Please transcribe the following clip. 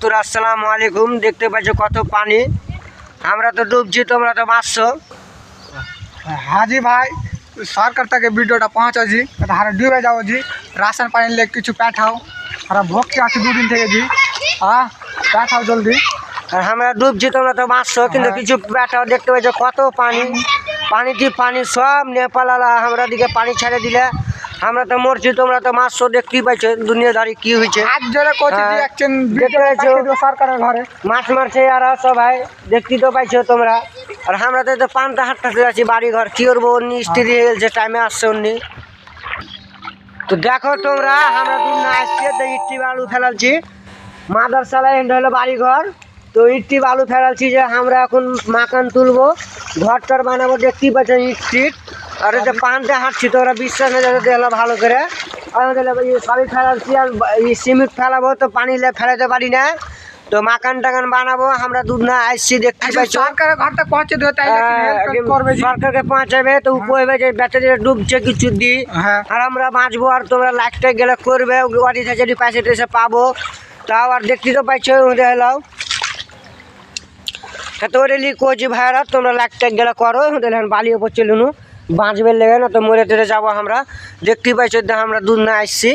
বন্ধুরা আসসালামু আলাইকুম। দেখতে পাচ্ছ কত পানি, আমরা তো ডুবছি, তোমরা তো মারছো। হাজি ভাই সরকার থেকে ভিডিওটা পৌঁছাছি, হারা ডুবে যাও জি, রাशन पानी ले কিছু পাঠাও, হারা ভোগ के আছে দুদিন থেকে জি। হ্যাঁ পাঠাও জলদি। আর আমরা ডুবছি, তোমরা তো মারছো, কিন্তু কিছু পাঠাও। দেখতে পাচ্ছ কত পানি, পানি সব নেপালালা আমরা দিকে পানি ছেড়ে দিলে আমরা তো মরছি, তোমরা তো মারছো। দেখতেই পাইছো দুনিয়াদারি কি হয়েছে। হাত জোরে করছি জি, একজন ভিডিও পাঠিয়ে দিও সরকারের ঘরে। মাছ মারছে আর সবাই দেখতেই তো পাইছো তোমরা। আর আমরা তো পানটা হাঁটতে আছি বাড়ি ঘর, কি করবো, অন্য স্ত্রী হয়ে গেছে, টাইমে আসছে অন্য। তো দেখো তোমরা, আমরা দূর না আসছি, ইট্টি বালু ফেলালছি মাদারসালায়, এন্ড হলো বাড়ি ঘর। তো ইট্টি বালু ফেলালছি যে আমরা এখন মাকান তুলবো, ঘরটার বানাবো। দেখতেই পাচ্ছেন ইট। আর যে পানটা হাঁটছি, তোমরা বিশ্বাস হয়ে যাবে দেখলো ভালো করে। আমাদের সবই ফেলাচ্ছি, আর সিমেন্ট ফেলাবো, তো পানি ফেলাতে পারি না। তো মাকান টাকান বানাবো, আমরা দূর না আসছি। দেখতে পাচ্ছি সরকারের ঘরটা পৌঁছে দিও, তাই করবে জি। সরকারকে পৌঁছাবে, তো উপরে যে ব্যাটারিটা ডুবছে কিছু দিই, আর আমরা বাঁচবো। আর তোমরা লাইটটা গেলে করবে, গাড়ি থেকে যদি পয়সা টয়সা পাবো তাও। আর দেখতে তো পাইছো হলো তো রেলি কোচি ভাইরা, তোমরা লাইটটা গেলে করো, বালি ওপর চলুন বাঁচবে লেগে, না তো মরে টরে যাবো আমরা। দেখতেই পাইছো আমরা দূর না আসছি।